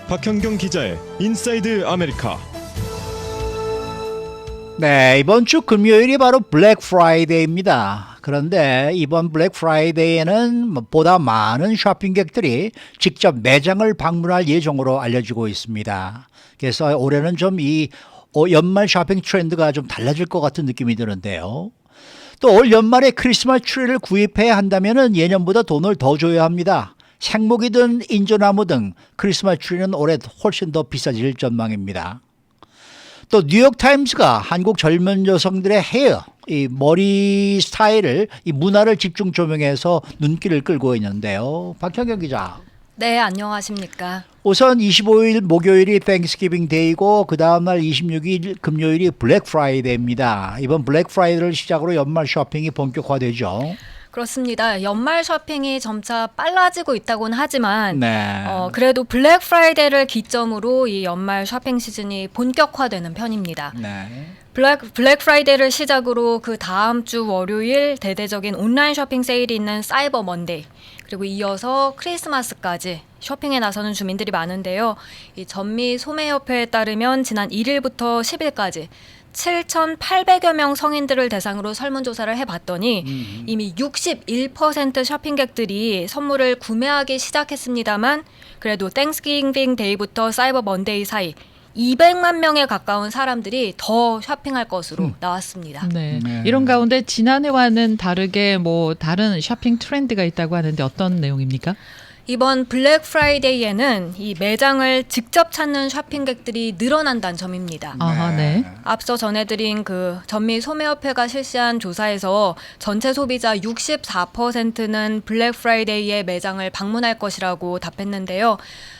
박현경 기자의 인사이드 아메리카. 네, 이번 주 금요일이 바로 블랙 프라이데이입니다. 그런데 이번 블랙 프라이데이에는 보다 많은 쇼핑객들이 직접 매장을 방문할 예정으로 알려지고 있습니다. 그래서 올해는 좀 이 연말 쇼핑 트렌드가 좀 달라질 것 같은 느낌이 드는데요. 또 올 연말에 크리스마스 트리를 구입해야 한다면 예년보다 돈을 더 줘야 합니다. 생목이든 인조나무 등 크리스마스 트리는 올해 훨씬 더 비싸질 전망입니다. 또 뉴욕타임스가 한국 젊은 여성들의 헤어, 이 머리 스타일을 이 문화를 집중 조명해서 눈길을 끌고 있는데요. 박현경 기자. 네, 안녕하십니까. 우선 25일 목요일이 땡스기빙 데이고 그 다음날 26일 금요일이 블랙 프라이데이입니다. 이번 블랙 프라이데이를 시작으로 연말 쇼핑이 본격화되죠. 그렇습니다. 연말 쇼핑이 점차 빨라지고 있다고는 하지만 네. 그래도 블랙 프라이데이를 기점으로 이 연말 쇼핑 시즌이 본격화되는 편입니다. 네. 블랙 프라이데이를 시작으로 그 다음 주 월요일 대대적인 온라인 쇼핑 세일이 있는 사이버 먼데이, 그리고 이어서 크리스마스까지 쇼핑에 나서는 주민들이 많은데요. 이 전미소매협회에 따르면 지난 1일부터 10일까지 7,800여 명 성인들을 대상으로 설문조사를 해봤더니 이미 61% 쇼핑객들이 선물을 구매하기 시작했습니다만 그래도 땡스기빙 데이부터 사이버 먼데이 사이 200만 명에 가까운 사람들이 더 쇼핑할 것으로 나왔습니다. 네. 네. 이런 가운데 지난해와는 다르게 뭐 다른 쇼핑 트렌드가 있다고 하는데 어떤 내용입니까? 이번 블랙 프라이데이에는 이 매장을 직접 찾는 쇼핑객들이 늘어난다는 점입니다. 아, 네. 앞서 전해드린 그 전미소매협회가 실시한 조사에서 전체 소비자 64%는 블랙 프라이데이에 매장을 방문할 것이라고 답했는데요.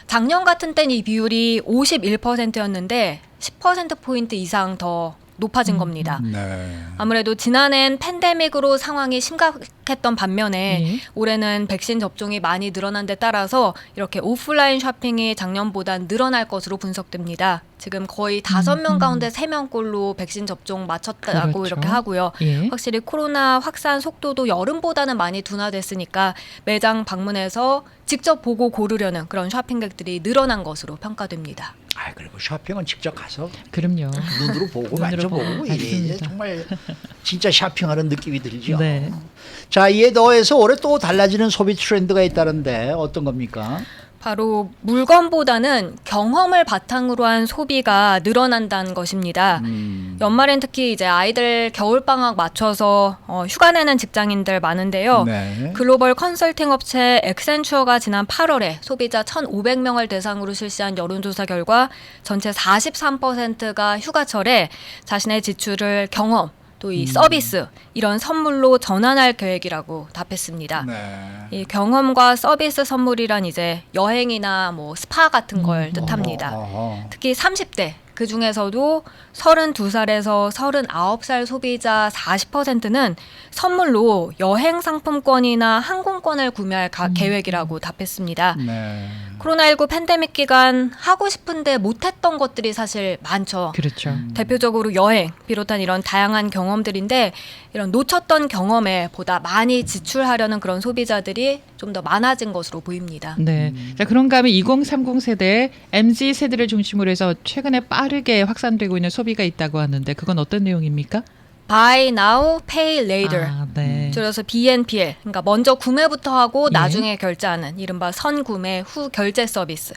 작년 같은 때는 이 비율이 51%였는데 10%포인트 이상 더 높아진 겁니다. 네. 아무래도 지난해엔 팬데믹으로 상황이 심각했던 반면에 네. 올해는 백신 접종이 많이 늘어난 데 따라서 이렇게 오프라인 쇼핑이 작년보다 늘어날 것으로 분석됩니다. 지금 거의 5명 가운데 3명꼴로 백신 접종 마쳤다고 그렇죠. 이렇게 하고요. 예. 확실히 코로나 확산 속도도 여름보다는 많이 둔화됐으니까 매장 방문해서 직접 보고 고르려는 그런 쇼핑객들이 늘어난 것으로 평가됩니다. 아, 그리고 쇼핑은 직접 가서 그럼요. 눈으로 보고 눈으로 만져보고 보고, 이게 맞습니다. 정말 진짜 쇼핑하는 느낌이 들죠. 네. 자, 이에 더해서 올해 또 달라지는 소비 트렌드가 있다는데 어떤 겁니까? 바로 물건보다는 경험을 바탕으로 한 소비가 늘어난다는 것입니다. 연말엔 특히 이제 아이들 겨울방학 맞춰서 휴가 내는 직장인들 많은데요. 네. 글로벌 컨설팅 업체 액센추어가 지난 8월에 소비자 1,500명을 대상으로 실시한 여론조사 결과 전체 43%가 휴가철에 자신의 지출을 경험, 또 이 서비스, 이런 선물로 전환할 계획이라고 답했습니다. 네. 이 경험과 서비스 선물이란 이제 여행이나 뭐 스파 같은 걸 뜻합니다. 특히 30대, 그 중에서도 32살에서 39살 소비자 40%는 선물로 여행 상품권이나 항공권을 구매할 계획이라고 답했습니다. 네. 코로나19 팬데믹 기간 하고 싶은데 못했던 것들이 사실 많죠. 그렇죠. 대표적으로 여행 비롯한 이런 다양한 경험들인데 이런 놓쳤던 경험에 보다 많이 지출하려는 그런 소비자들이 좀 더 많아진 것으로 보입니다. 네. 자, 그런가 하면 2030 세대, MZ 세대를 중심으로 해서 최근에 빠르게 확산되고 있는 소비가 있다고 하는데 그건 어떤 내용입니까? Buy now, pay later. 아, 네. 줄여서 BNPL, 그러니까 먼저 구매부터 하고 예. 나중에 결제하는 이른바 선구매 후 결제 서비스.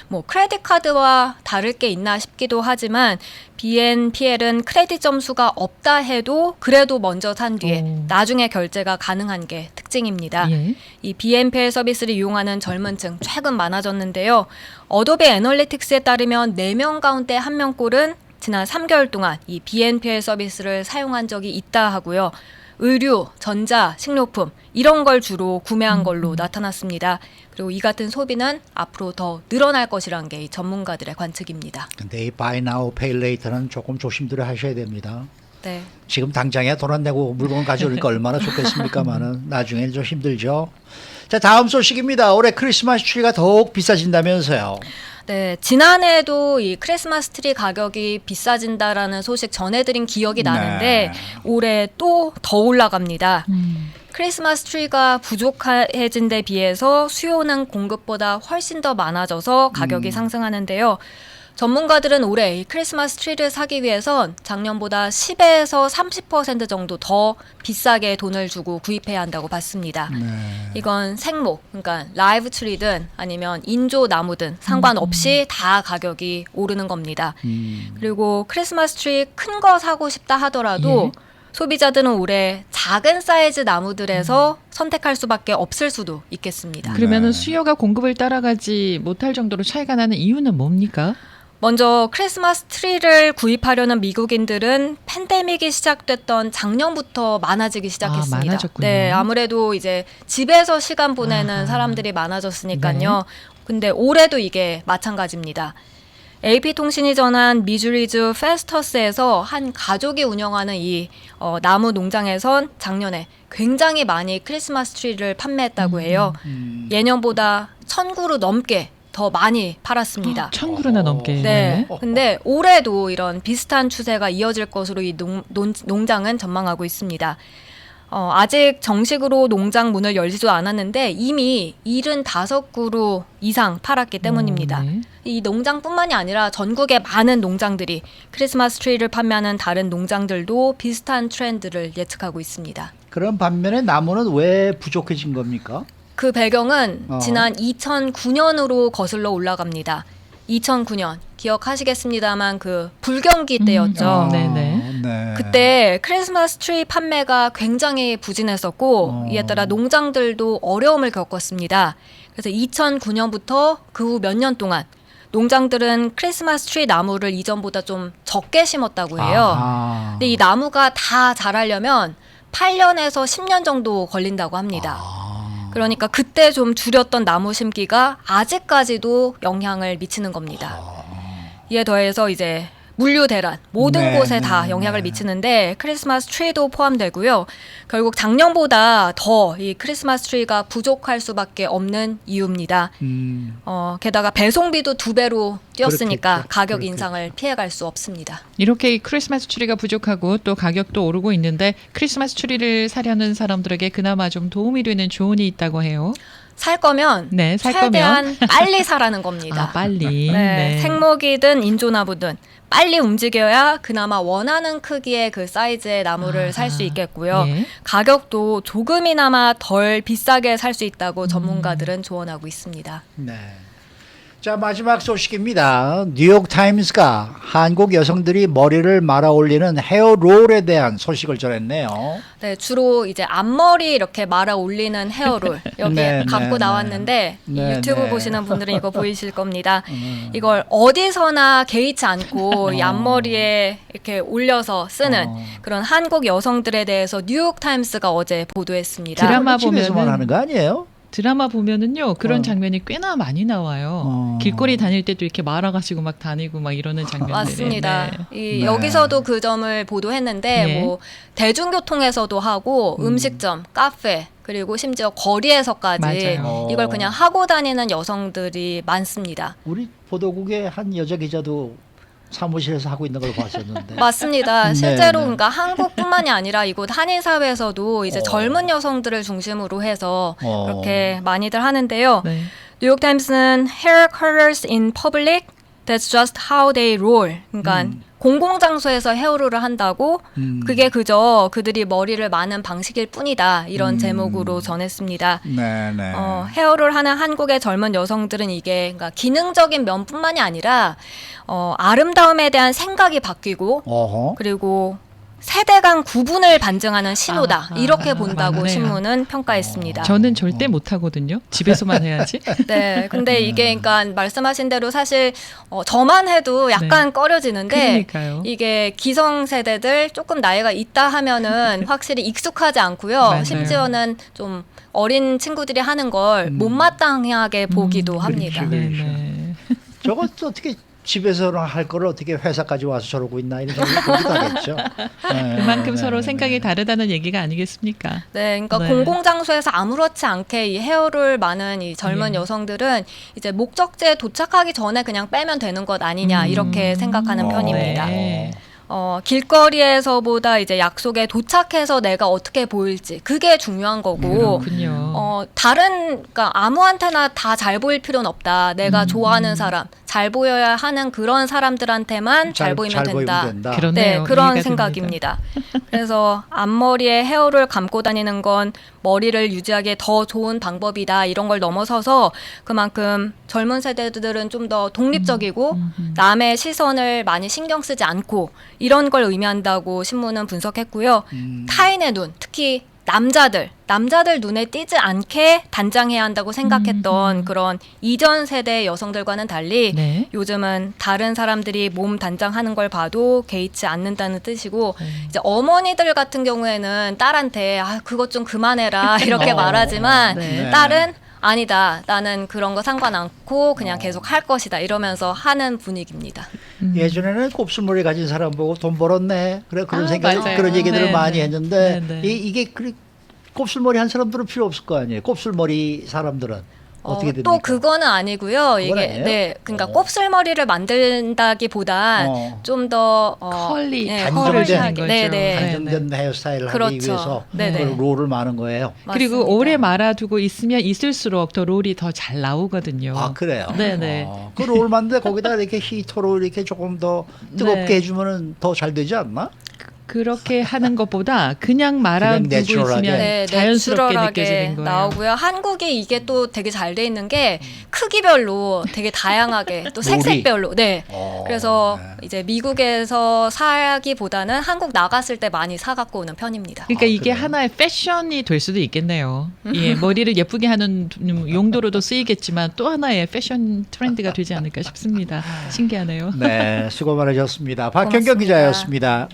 뭐 크레딧 카드와 다를 게 있나 싶기도 하지만 BNPL은 크레딧 점수가 없다 해도 그래도 먼저 산 뒤에 오. 나중에 결제가 가능한 게 특징입니다. 예. 이 BNPL 서비스를 이용하는 젊은 층 최근 많아졌는데요. 어도비 애널리틱스에 따르면 4명 가운데 1명꼴은 지난 3개월 동안 이 BNPL 서비스를 사용한 적이 있다 하고요. 의류, 전자, 식료품 이런 걸 주로 구매한 걸로 나타났습니다. 그리고 이 같은 소비는 앞으로 더 늘어날 것이라는 게 이 전문가들의 관측입니다. 근데 이 buy now, pay later는 조금 조심들어 하셔야 됩니다. 네. 지금 당장에 돈 안 내고 물건 가져오니까 얼마나 좋겠습니까만은 나중에 좀 힘들죠. 자, 다음 소식입니다. 올해 크리스마스 트리가 더욱 비싸진다면서요. 네, 지난해에도 이 크리스마스 트리 가격이 비싸진다라는 소식 전해드린 기억이 나는데 네. 올해 또 더 올라갑니다. 크리스마스 트리가 부족해진 데 비해서 수요는 공급보다 훨씬 더 많아져서 가격이 상승하는데요. 전문가들은 올해 이 크리스마스 트리를 사기 위해선 작년보다 10에서 30% 정도 더 비싸게 돈을 주고 구입해야 한다고 봤습니다. 이건 생목, 그러니까 라이브 트리든 아니면 인조 나무든 상관없이 다 가격이 오르는 겁니다. 그리고 크리스마스 트리 큰 거 사고 싶다 하더라도 소비자들은 올해 작은 사이즈 나무들에서 선택할 수밖에 없을 수도 있겠습니다. 그러면은 수요가 공급을 따라가지 못할 정도로 차이가 나는 이유는 뭡니까? 먼저 크리스마스 트리를 구입하려는 미국인들은 팬데믹이 시작됐던 작년부터 많아지기 시작했습니다. 많아졌군요. 네, 아무래도 이제 집에서 시간 보내는 사람들이 많아졌으니까요. 근데 올해도 이게 마찬가지입니다. AP통신이 전한 미주리주 페스터스에서 한 가족이 운영하는 이 나무 농장에선 작년에 굉장히 많이 크리스마스 트리를 판매했다고 해요. 예년보다 1,000그루 넘게 더 많이 팔았습니다. 1,000그루나 넘게. 네. 근데 올해도 이런 비슷한 추세가 이어질 것으로 이 농장은 전망하고 있습니다. 아직 정식으로 농장 문을 열지도 않았는데 이미 75그루 이상 팔았기 때문입니다. 네. 이 농장뿐만이 아니라 전국의 많은 농장들이 크리스마스 트리를 판매하는 다른 농장들도 비슷한 트렌드를 예측하고 있습니다. 그런 반면에 나무는 왜 부족해진 겁니까? 그 배경은 지난 2009년으로 거슬러 올라갑니다. 2009년 기억하시겠습니다만 그 불경기 때였죠. 네네. 네. 그때 크리스마스 트리 판매가 굉장히 부진했었고 이에 따라 농장들도 어려움을 겪었습니다. 그래서 2009년부터 그 후 몇 년 동안 농장들은 크리스마스 트리 나무를 이전보다 좀 적게 심었다고 해요. 근데 이 나무가 다 자라려면 8년에서 10년 정도 걸린다고 합니다. 그러니까 그때 좀 줄였던 나무 심기가 아직까지도 영향을 미치는 겁니다. 이에 더해서 이제 물류 대란 모든 네, 곳에 네, 다 영향을 미치는데 크리스마스 트리도 포함되고요. 결국 작년보다 더 이 크리스마스 트리가 부족할 수밖에 없는 이유입니다. 게다가 배송비도 2배로 뛰었으니까 그렇겠죠. 가격 그렇겠죠. 인상을 피해갈 수 없습니다. 이렇게 이 크리스마스 트리가 부족하고 또 가격도 오르고 있는데 크리스마스 트리를 사려는 사람들에게 그나마 좀 도움이 되는 조언이 있다고 해요. 살 거면 네, 살 최대한 빨리 사라는 겁니다. 빨리. 네, 생목이든 인조나무든 빨리 움직여야 그나마 원하는 크기의 그 사이즈의 나무를 살 수 있겠고요. 예. 가격도 조금이나마 덜 비싸게 살 수 있다고 전문가들은 조언하고 있습니다. 네. 자, 마지막 소식입니다. 뉴욕 타임스가 한국 여성들이 머리를 말아 올리는 헤어롤에 대한 소식을 전했네요. 네, 주로 이제 앞머리 이렇게 말아 올리는 헤어롤 여기 네, 갖고 네, 나왔는데 이 네, 유튜브 네. 보시는 분들은 이거 보이실 겁니다. 이걸 어디서나 개의치 않고 이 앞머리에 이렇게 올려서 쓰는 그런 한국 여성들에 대해서 뉴욕 타임스가 어제 보도했습니다. 드라마 집에서만 보면은- 하는 거 아니에요? 드라마 보면은요 그런 장면이 꽤나 많이 나와요. 길거리 다닐 때도 이렇게 말아가지고 막 다니고 막 이러는 장면들이. 맞습니다. 네. 이 여기서도 그 점을 보도했는데 네. 뭐 대중교통에서도 하고 음식점, 카페 그리고 심지어 거리에서까지 맞아요. 이걸 그냥 하고 다니는 여성들이 많습니다. 우리 보도국의 한 여자 기자도 사무실에서 하고 있는 걸 봤었는데. 맞습니다. 네, 실제로 네. 그러니까 한국뿐만이 아니라 이곳 한인 사회에서도 이제 젊은 여성들을 중심으로 해서 그렇게 많이들 하는데요. 네. 뉴욕 타임스는 hair colors in public, that's just how they roll. 그러니까 공공장소에서 헤어롤을 한다고 그게 그저 그들이 머리를 마는 방식일 뿐이다. 이런 제목으로 전했습니다. 네, 네. 헤어롤 하는 한국의 젊은 여성들은 이게 그러니까 기능적인 면뿐만이 아니라 아름다움에 대한 생각이 바뀌고 어허. 그리고 세대 간 구분을 반증하는 신호다. 이렇게 본다고 맞네요. 신문은 평가했습니다. 저는 절대 못 하거든요. 집에서만 해야지. 네, 근데 이게 그러니까 말씀하신 대로 사실 저만 해도 약간 꺼려지는데 그러니까요. 이게 기성 세대들 조금 나이가 있다 하면은 확실히 익숙하지 않고요. 맞아요. 심지어는 좀 어린 친구들이 하는 걸 못마땅하게 보기도 합니다. 그렇죠. 네네. 저것도 어떻게 집에서 할 거를 어떻게 회사까지 와서 저러고 있나 이런 생각이 들기도 하겠죠. 네, 그만큼 네, 서로 네, 생각이 네. 다르다는 얘기가 아니겠습니까? 네, 그러니까 네. 공공장소에서 아무렇지 않게 이 헤어를 많은 이 젊은 여성들은 이제 목적지에 도착하기 전에 그냥 빼면 되는 것 아니냐 이렇게 생각하는 편입니다. 네. 길거리에서보다 이제 약속에 도착해서 내가 어떻게 보일지 그게 중요한 거고 그렇군요. 그러니까 아무한테나 다 잘 보일 필요는 없다. 내가 좋아하는 사람, 잘 보여야 하는 그런 사람들한테만 잘 보이면 된다. 그렇네요. 네, 그런 이해가 생각입니다. 그래서 앞머리에 헤어를 감고 다니는 건 머리를 유지하기에 더 좋은 방법이다. 이런 걸 넘어서서 그만큼 젊은 세대들은 좀 더 독립적이고 남의 시선을 많이 신경 쓰지 않고 이런 걸 의미한다고 신문은 분석했고요. 타인의 눈, 특히 남자들 눈에 띄지 않게 단장해야 한다고 생각했던 그런 이전 세대 여성들과는 달리 네. 요즘은 다른 사람들이 몸 단장하는 걸 봐도 개의치 않는다는 뜻이고 이제 어머니들 같은 경우에는 딸한테 그것 좀 그만해라 이렇게 말하지만 네. 딸은 아니다. 나는 그런 거 상관 않고 그냥 계속 할 것이다. 이러면서 하는 분위기입니다. 예전에는 곱슬머리 가진 사람 보고 돈 벌었네. 그래 그런 생각, 맞아요. 그런 얘기들을 네, 많이 네. 했는데 네, 네. 이게 곱슬머리 한 사람들은 필요 없을 거 아니에요. 곱슬머리 사람들은 어떻게 됩니까? 또 그거는 아니고요. 이게 아니에요? 네, 그러니까 곱슬머리를 만든다기보단 좀 더 컬리, 단정된 거죠. 네. 단정된 헤어스타일을 그렇죠. 하기 위해서 네네. 그걸 롤을 마는 거예요. 그리고 맞습니다. 오래 말아두고 있으면 있을수록 더 롤이 더 잘 나오거든요. 아 그래요? 네네. 그 롤 만데 거기다 이렇게 히터로 이렇게 조금 더 뜨겁게 네. 해주면은 더 잘 되지 않나? 그렇게 하는 것보다 그냥 말아두고 내추럴하게. 있으면 네, 자연스럽게 내추럴하게 느껴지는 거예요. 나오고요. 한국이 이게 또 되게 잘 돼 있는 게 크기별로 되게 다양하게 또 색색별로. 네. 그래서 이제 미국에서 사기보다는 한국 나갔을 때 많이 사갖고 오는 편입니다. 그러니까 이게 그래요? 하나의 패션이 될 수도 있겠네요. 예, 머리를 예쁘게 하는 용도로도 쓰이겠지만 또 하나의 패션 트렌드가 되지 않을까 싶습니다. 신기하네요. 네, 수고 많으셨습니다. 박현경 고맙습니다. 기자였습니다.